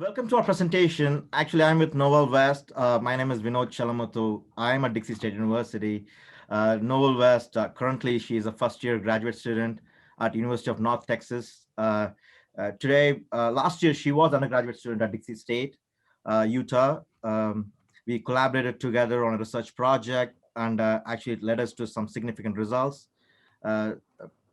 Welcome to our presentation. Actually, I'm with Noelle West. My name is Vinodh Chellamuthu. I'm at Dixie State University. Noelle West, currently she is a first-year graduate student at University of North Texas. Last year, she was undergraduate student at Dixie State, Utah. We collaborated together on a research project, and actually it led us to some significant results.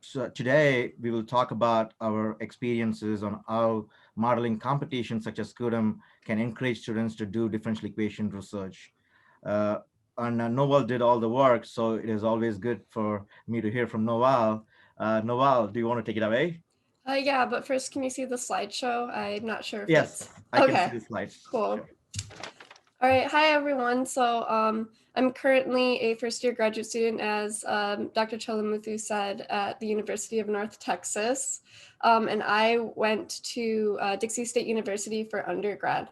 So today we will talk about our experiences on how modeling competitions such as SCUDM can encourage students to do differential equation research. And Noelle did all the work, so it is always good for me to hear from Noelle. Noelle, do you want to take it away? Yeah, but first, can you see the slideshow? I'm not sure if Yes, it's I can okay. see the slides. Cool. Sure. All right, hi everyone. So I'm currently a first-year graduate student, as Dr. Chellamuthu said, at the University of North Texas, and I went to Dixie State University for undergrad.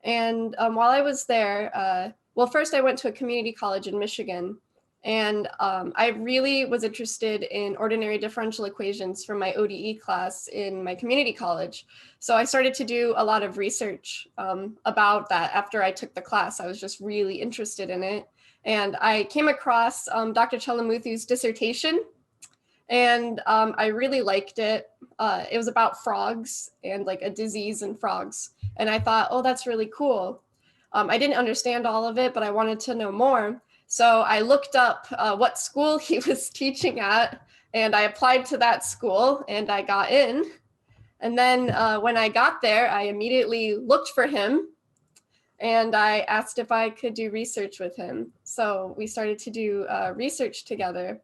And while I was there, well, first I went to a community college in Michigan, and I really was interested in ordinary differential equations from my ODE class in my community college. So I started to do a lot of research about that after I took the class. I was just really interested in it. And I came across Dr. Chellamuthu's dissertation, and I really liked it. It was about frogs and like a disease in frogs. And I thought, oh, that's really cool. I didn't understand all of it, but I wanted to know more. So I looked up what school he was teaching at, and I applied to that school and I got in. And then when I got there, I immediately looked for him and I asked if I could do research with him. So we started to do research together.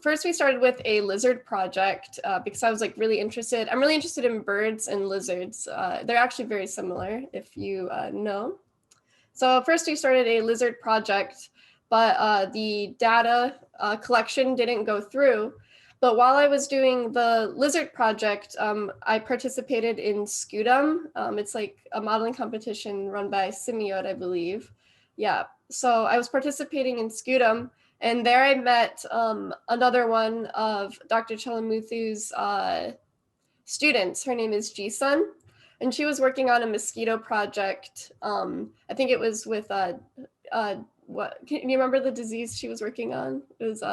First, we started with a lizard project because I was like really interested. I'm really interested in birds and lizards. They're actually very similar, if you know. So first, we started a lizard project, but the data collection didn't go through. But while I was doing the lizard project, I participated in SCUDM. It's like a modeling competition run by SIMIODE, I believe. Yeah, so I was participating in SCUDM, and there I met another one of Dr. Chellamuthu's students. Her name is Jisun, and she was working on a mosquito project. I think it was with what? Can you remember the disease she was working on? It was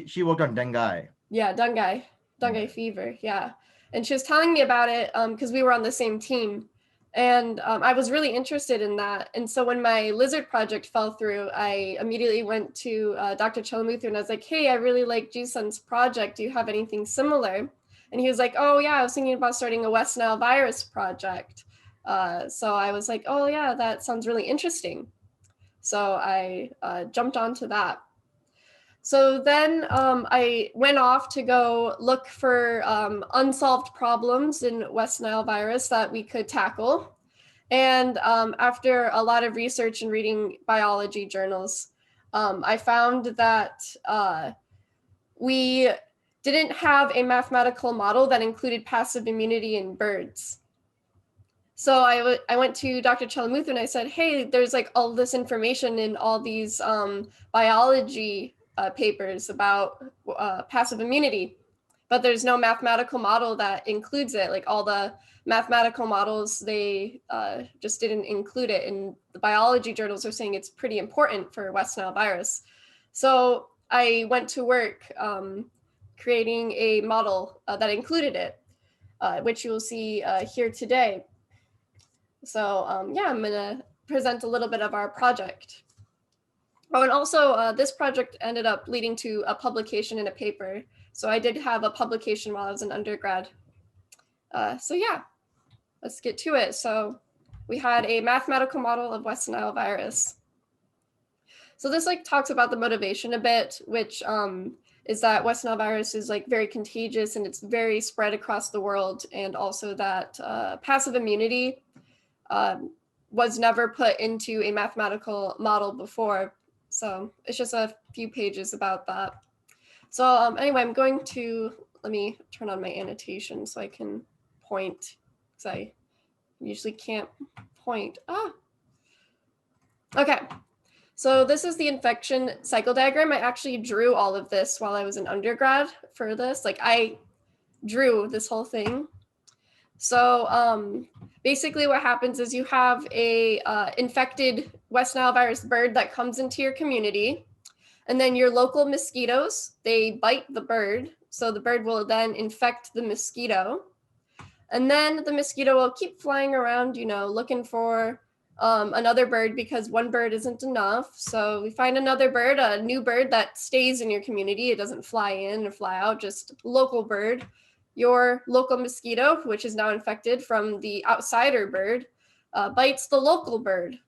She worked on dengue. yeah, dengue fever. Yeah, and she was telling me about it because we were on the same team. And I was really interested in that. And so when my lizard project fell through, I immediately went to Dr. Chellamuthu and I was like, hey, I really like Jisun's project. Do you have anything similar? And he was like, oh, yeah, I was thinking about starting a West Nile virus project. So I was like, oh, yeah, that sounds really interesting. So I jumped onto that. So then I went off to go look for unsolved problems in West Nile virus that we could tackle. And after a lot of research and reading biology journals, I found that we didn't have a mathematical model that included passive immunity in birds. So I went to Dr. Chellamuthu and I said, hey, there's like all this information in all these biology papers about passive immunity, but there's no mathematical model that includes it. Like all the mathematical models, they just didn't include it. And the biology journals are saying it's pretty important for West Nile virus. So I went to work creating a model that included it, which you will see here today. So yeah, I'm gonna present a little bit of our project. Oh, and also this project ended up leading to a publication in a paper. So I did have a publication while I was an undergrad. So yeah, let's get to it. So we had a mathematical model of West Nile virus. So this like talks about the motivation a bit, which is that West Nile virus is like very contagious and it's very spread across the world, and also that passive immunity was never put into a mathematical model before. So it's just a few pages about that. So anyway, I'm going to, let me turn on my annotation so I can point, because I usually can't point. Okay. So this is the infection cycle diagram. I actually drew all of this while I was an undergrad for this. Like I drew this whole thing. So basically what happens is you have a infected West Nile virus bird that comes into your community, and then your local mosquitoes, they bite the bird. So the bird will then infect the mosquito. And then the mosquito will keep flying around, looking for another bird, because one bird isn't enough. So we find another bird, a new bird that stays in your community. It doesn't fly in or fly out, just local bird. Your local mosquito, which is now infected from the outsider bird, bites the local bird.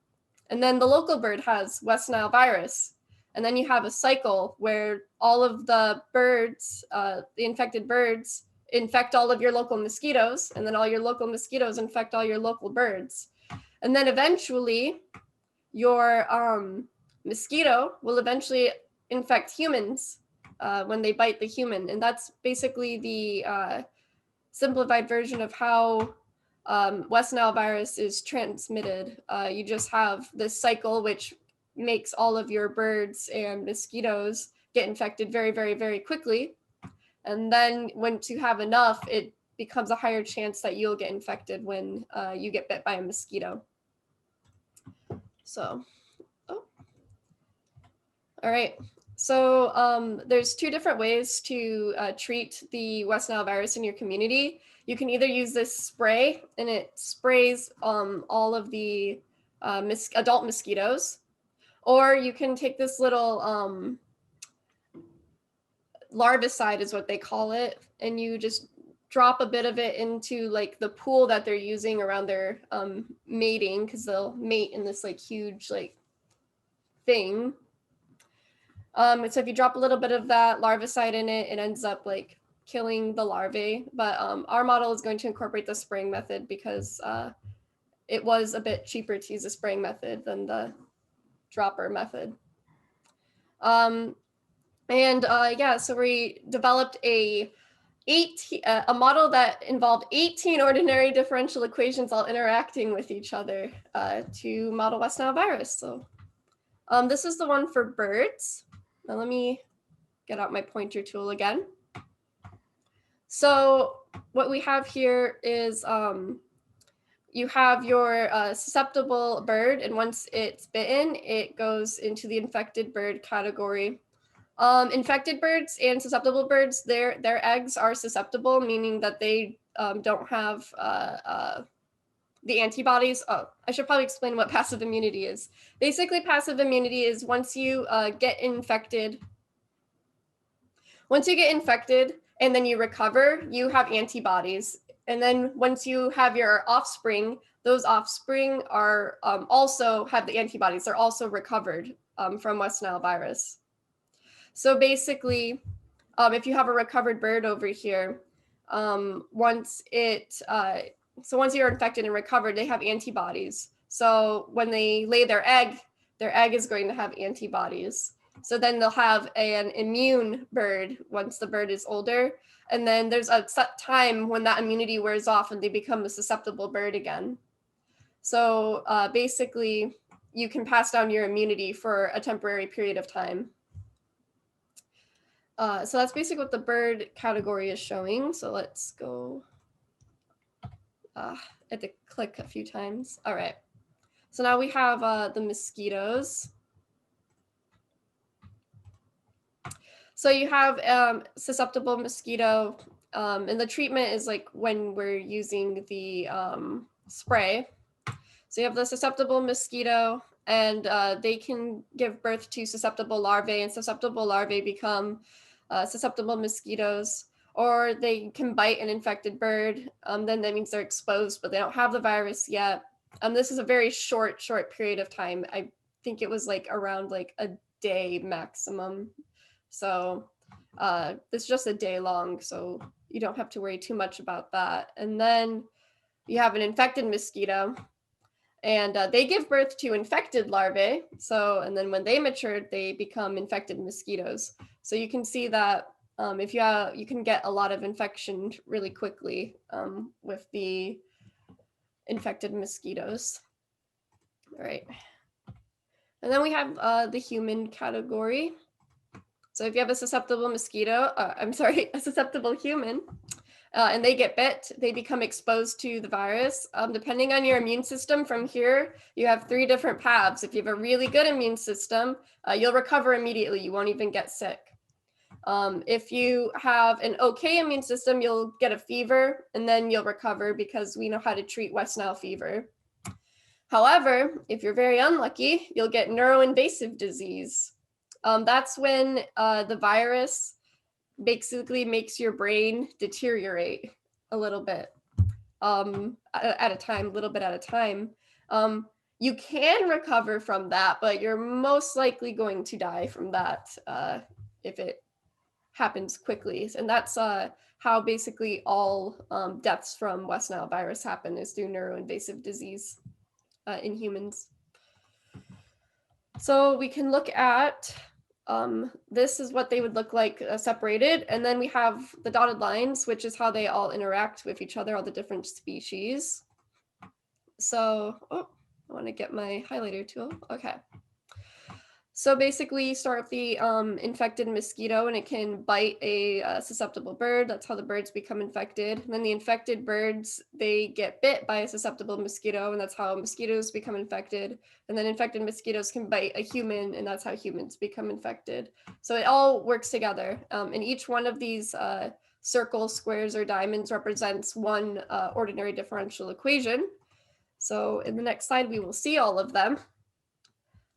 And then the local bird has West Nile virus. And then you have a cycle where all of the birds, the infected birds, infect all of your local mosquitoes, and then all your local mosquitoes infect all your local birds. And then eventually your mosquito will eventually infect humans when they bite the human. And that's basically the simplified version of how West Nile virus is transmitted. You just have this cycle which makes all of your birds and mosquitoes get infected very, very, very quickly. And then once you have enough, it becomes a higher chance that you'll get infected when you get bit by a mosquito. So, all right. So there's two different ways to treat the West Nile virus in your community. You can either use this spray, and it sprays all of the adult mosquitoes, or you can take this little larvicide is what they call it, and you just drop a bit of it into like the pool that they're using around their mating, because they'll mate in this like huge like thing. So if you drop a little bit of that larvicide in it, it ends up like killing the larvae. But our model is going to incorporate the spraying method because it was a bit cheaper to use a spraying method than the dropper method. Yeah, so we developed a model that involved 18 ordinary differential equations all interacting with each other to model West Nile virus. So this is the one for birds. Now let me get out my pointer tool again. So what we have here is you have your susceptible bird, and once it's bitten, it goes into the infected bird category. Infected birds and susceptible birds, their eggs are susceptible, meaning that they don't have the antibodies. Oh, I should probably explain what passive immunity is. Basically, passive immunity is once you get infected and then you recover, you have antibodies. And then once you have your offspring, those offspring are also have the antibodies. They're also recovered from West Nile virus. So basically, if you have a recovered bird over here, once you're infected and recovered, they have antibodies. So when they lay their egg is going to have antibodies. So then they'll have an immune bird once the bird is older. And then there's a set time when that immunity wears off and they become a susceptible bird again. So basically, you can pass down your immunity for a temporary period of time. So that's basically what the bird category is showing. So let's go. I had to click a few times. All right. So now we have the mosquitoes. So you have susceptible mosquito, and the treatment is like when we're using the spray. So you have the susceptible mosquito, and they can give birth to susceptible larvae, and susceptible larvae become susceptible mosquitoes, or they can bite an infected bird. Then that means they're exposed, but they don't have the virus yet. This is a very short period of time. I think it was like around like a day maximum. So it's just a day long, so you don't have to worry too much about that. And then you have an infected mosquito, and they give birth to infected larvae. So, and then when they mature, they become infected mosquitoes. So you can see that if you can get a lot of infection really quickly with the infected mosquitoes. All right. And then we have the human category. So if you have a susceptible mosquito, a susceptible human, and they get bit, they become exposed to the virus. Depending on your immune system from here, you have 3 different paths. If you have a really good immune system, you'll recover immediately. You won't even get sick. If you have an okay immune system, you'll get a fever and then you'll recover because we know how to treat West Nile fever. However, if you're very unlucky, you'll get neuroinvasive disease. That's when the virus basically makes your brain deteriorate a little bit at a time, a little bit at a time. You can recover from that, but you're most likely going to die from that if it happens quickly. And that's how basically all deaths from West Nile virus happen, is through neuroinvasive disease in humans. So we can look at, this is what they would look like separated. And then we have the dotted lines, which is how they all interact with each other, all the different species. So, oh, I want to get my highlighter tool. Okay. So basically you start with the infected mosquito, and it can bite a susceptible bird. That's how the birds become infected. And then the infected birds, they get bit by a susceptible mosquito, and that's how mosquitoes become infected. And then infected mosquitoes can bite a human, and that's how humans become infected. So it all works together. And each one of these circles, squares, or diamonds represents one ordinary differential equation. So in the next slide, we will see all of them.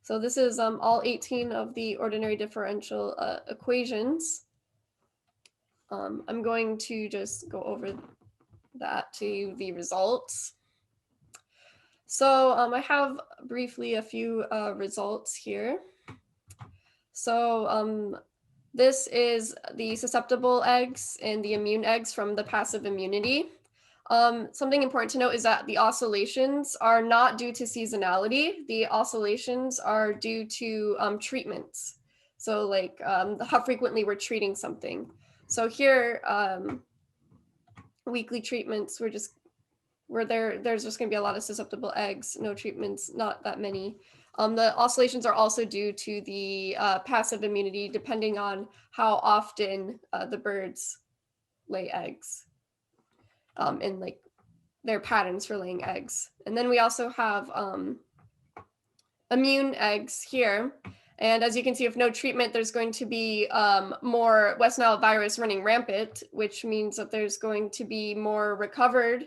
So this is all 18 of the ordinary differential equations. I'm going to just go over that to the results. So I have briefly a few results here. So this is the susceptible eggs and the immune eggs from the passive immunity. Something important to note is that the oscillations are not due to seasonality. The oscillations are due to treatments. So like how frequently we're treating something. So here, weekly treatments, there's just gonna be a lot of susceptible eggs, no treatments, not that many. The oscillations are also due to the passive immunity, depending on how often the birds lay eggs. And like their patterns for laying eggs. And then we also have immune eggs here. And as you can see, with no treatment, there's going to be more West Nile virus running rampant, which means that there's going to be more recovered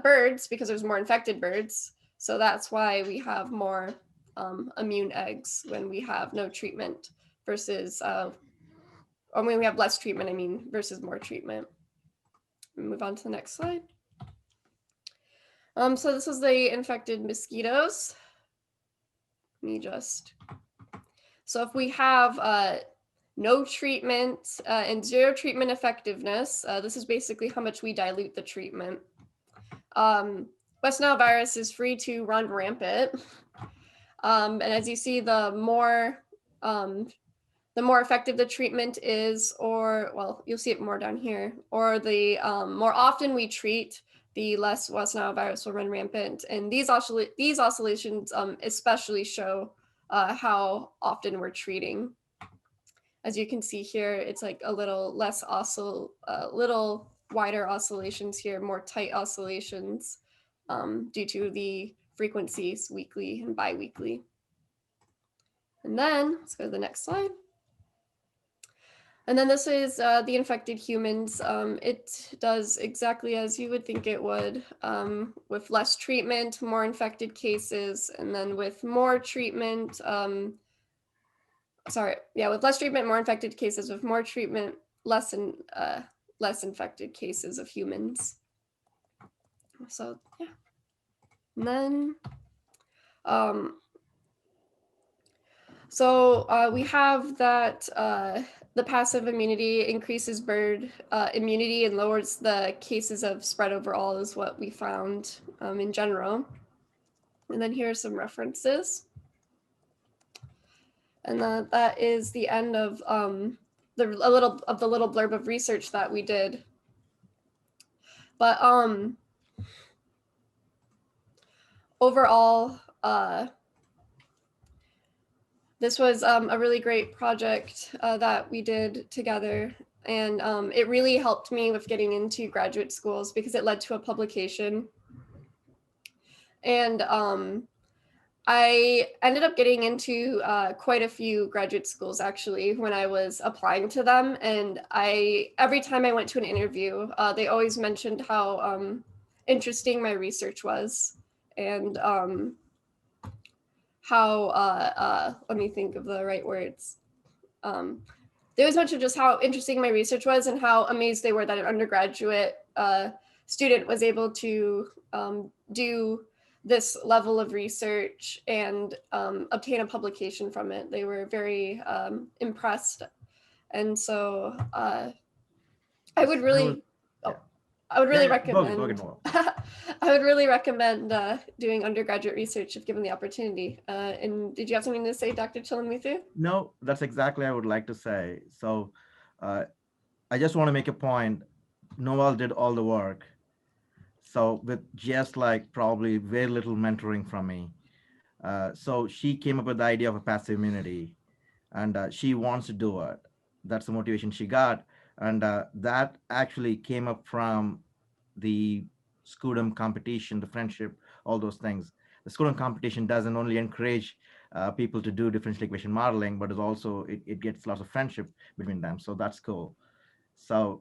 birds because there's more infected birds. So that's why we have more immune eggs when we have no treatment versus, or when we have less treatment, I mean, versus more treatment. Move on to the next slide. So this is the infected mosquitoes. So if we have no treatment and 0 treatment effectiveness, this is basically how much we dilute the treatment. West Nile virus is free to run rampant. And as you see, the more effective the treatment is, or, well, you'll see it more down here, or the more often we treat, the less West Nile virus will run rampant. And these oscillations especially show how often we're treating. As you can see here, it's like a little less little wider oscillations here, more tight oscillations due to the frequencies weekly and biweekly. And then let's go to the next slide. And then this is the infected humans. It does exactly as you would think it would, with less treatment, more infected cases, and then with more treatment, with less treatment, more infected cases, with more treatment, less infected cases of humans. So yeah, and then we have that the passive immunity increases bird immunity and lowers the cases of spread overall, is what we found in general. And then here are some references. And that is the end of the little blurb of research that we did. But overall, this was a really great project that we did together. And it really helped me with getting into graduate schools because it led to a publication. And I ended up getting into quite a few graduate schools actually when I was applying to them. And every time I went to an interview, they always mentioned how interesting my research was, and how, let me think of the right words. They always mentioned just how interesting my research was and how amazed they were that an undergraduate student was able to do this level of research and obtain a publication from it. They were very impressed. And so I would really, Yeah. I would really Go ahead, recommend, Noelle. I would really recommend doing undergraduate research if given the opportunity. And did you have something to say, Dr. Chellamuthu? No, that's exactly what I would like to say. So I just want to make a point. Noelle did all the work. So with just like probably very little mentoring from me. So she came up with the idea of a passive immunity, and she wants to do it. That's the motivation she got. And that actually came up from the Scudem competition, the friendship, all those things. The Scudem competition doesn't only encourage people to do differential equation modeling, but it gets lots of friendship between them. So that's cool. So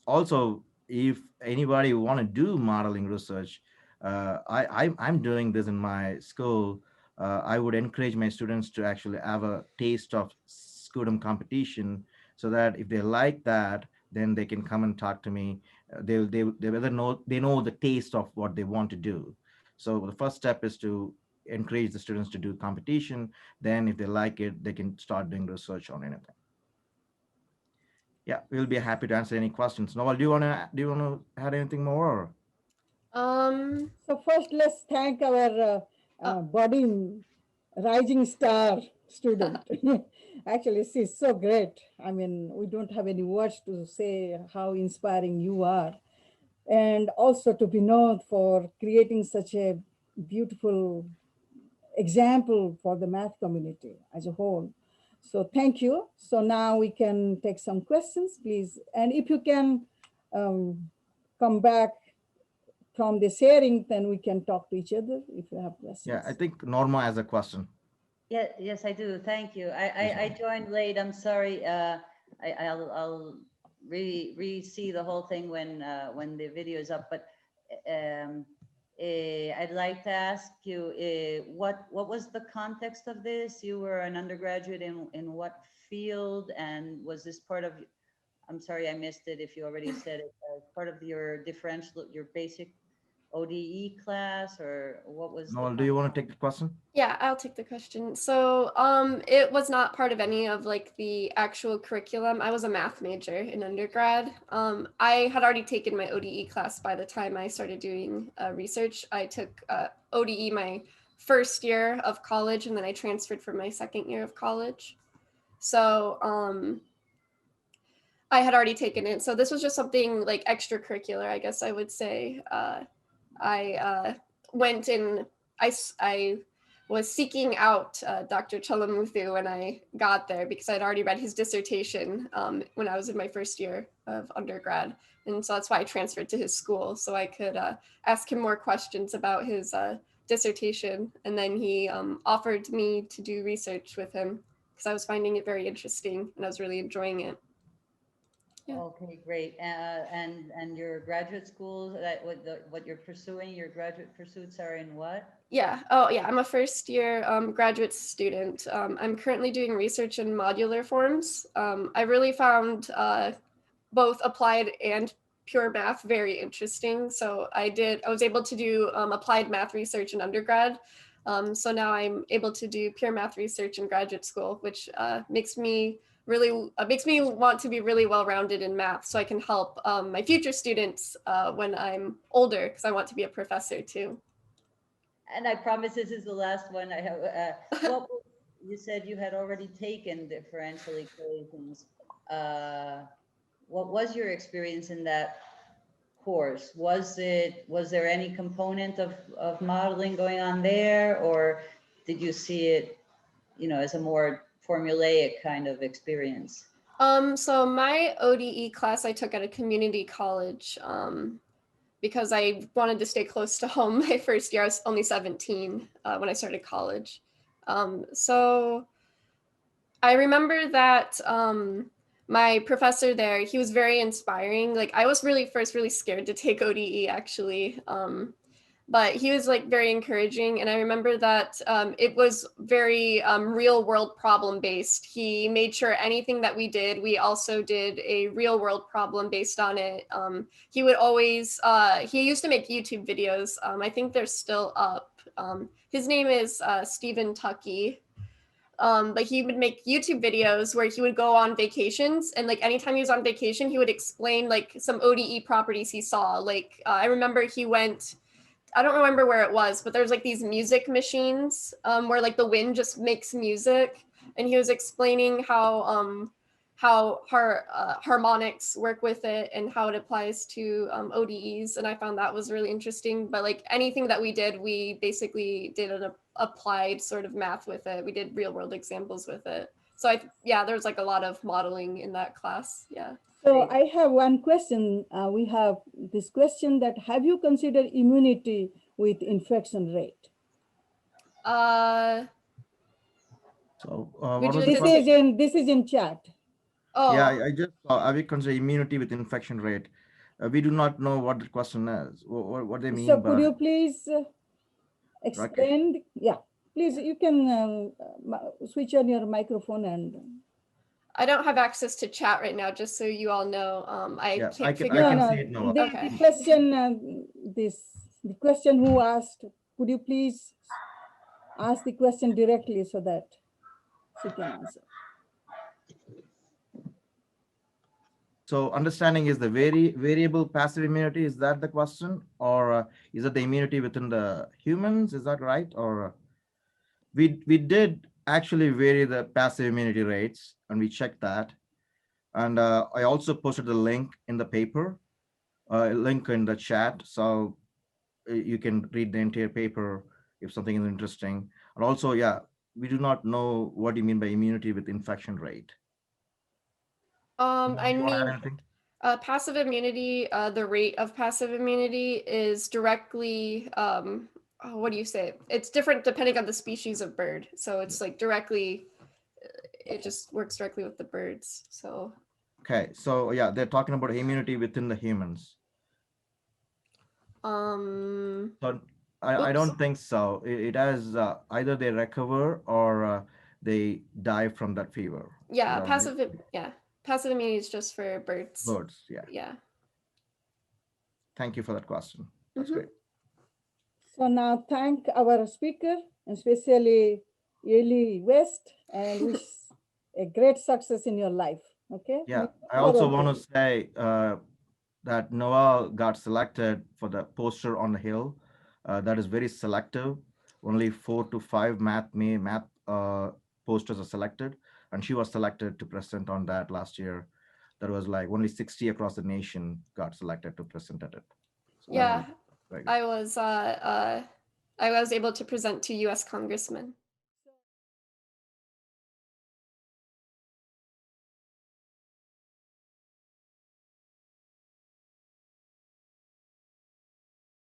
also, if anybody want to do modeling research, I'm doing this in my school. I would encourage my students to actually have a taste of Scudem competition, so that if they like that, then they can come and talk to me. They whether know the taste of what they want to do. So the first step is to encourage the students to do competition. Then if they like it, they can start doing research on anything. Yeah, we'll be happy to answer any questions. Noel, do you wanna add anything more? So first, let's thank our budding rising star student. Actually, she's so great. I mean, we don't have any words to say how inspiring you are. And also to Vinodh for creating such a beautiful example for the math community as a whole. So thank you. So now we can take some questions, please. And if you can come back from the sharing, then we can talk to each other if you have questions. Yeah, I think Norma has a question. Yeah, yes, I do. Thank you. I joined late. I'm sorry. I'll re-see the whole thing when the video is up. But I'd like to ask you, what was the context of this? You were an undergraduate in what field, and was this part of? I'm sorry, I missed it. If you already said it, part of your differential, your basic ODE class, or what was? Noel, do you want to take the question? Yeah, I'll take the question. So it was not part of any of like the actual curriculum. I was a math major in undergrad. I had already taken my ODE class by the time I started doing research. I took ODE my first year of college, and then I transferred for my second year of college. So I had already taken it. So this was just something like extracurricular, I guess I would say. I went and I was seeking out Dr. Chellamuthu when I got there because I'd already read his dissertation when I was in my first year of undergrad. And so that's why I transferred to his school, so I could ask him more questions about his dissertation. And then he offered me to do research with him because I was finding it very interesting and I was really enjoying it. Yeah. Okay, great. And your graduate school, that what you're pursuing, your graduate pursuits are in what? Yeah. Oh, yeah. I'm a first year graduate student. I'm currently doing research in modular forms. I really found both applied and pure math very interesting. So I was able to do applied math research in undergrad. So now I'm able to do pure math research in graduate school, which makes me want to be really well-rounded in math, so I can help my future students when I'm older, because I want to be a professor too. And I promise this is the last one I have. You said you had already taken differential equations. What was your experience in that course? Was there any component of modeling going on there, or did you see it, as a more formulaic kind of experience? So my ODE class I took at a community college because I wanted to stay close to home. My first year, I was only 17 when I started college. So I remember that my professor there, he was very inspiring. Like I was really scared to take ODE actually. But he was like very encouraging. And I remember that it was very real world problem based. He made sure anything that we did, we also did a real world problem based on it. He would always, he used to make YouTube videos. I think they're still up. His name is Stephen Tuckey. But he would make YouTube videos where he would go on vacations, and like anytime he was on vacation, he would explain like some ODE properties he saw. Like I remember he went, I don't remember where it was, but there's like these music machines where like the wind just makes music, and he was explaining how harmonics work with it and how it applies to ODEs, and I found that was really interesting. But like anything that we did, we basically did an applied sort of math with it. We did real world examples with it. So yeah, there's like a lot of modeling in that class. Yeah. So I have one question. We have this question that have you considered immunity with infection rate? So Would what you was like the to question? This is in chat. Oh, Yeah, I just saw, have you considered immunity with infection rate? We do not know what the question is, what they mean So by. could you please explain? Yeah, please, you can switch on your microphone and. I don't have access to chat right now, just so you all know. I Yeah, can't I figure can out. see it now. Okay. The question, the question who asked, could you please ask the question directly so that she can answer? So understanding is the variable passive immunity, is that the question? Or is it the immunity within the humans? Is that right? Or we did actually vary the passive immunity rates, and we checked that. And I also posted the link in the paper, link in the chat. So you can read the entire paper if something is interesting. And also, yeah, we do not know what you mean by immunity with infection rate. I You want to add mean, anything? passive immunity, the rate of passive immunity is directly, what do you say? It's different depending on the species of bird. So it's like directly, it just works directly with the birds. So. Okay, so yeah, they're talking about immunity within the humans. So I don't think so. It has either they recover or they die from that fever. Yeah, So, passive immunity is just for birds. birds, yeah. Yeah. Thank you for that question. That's Mhm. great. So now thank our speaker, especially Eli West, and wish a great success in your life. Okay. Yeah, I also want to say that Noelle got selected for the poster on the hill. That is very selective. Only 4 to 5 math posters are selected, and she was selected to present on that last year. That was like only 60 across the nation got selected to present at it. So yeah, very good. I was able to present to U.S. congressmen.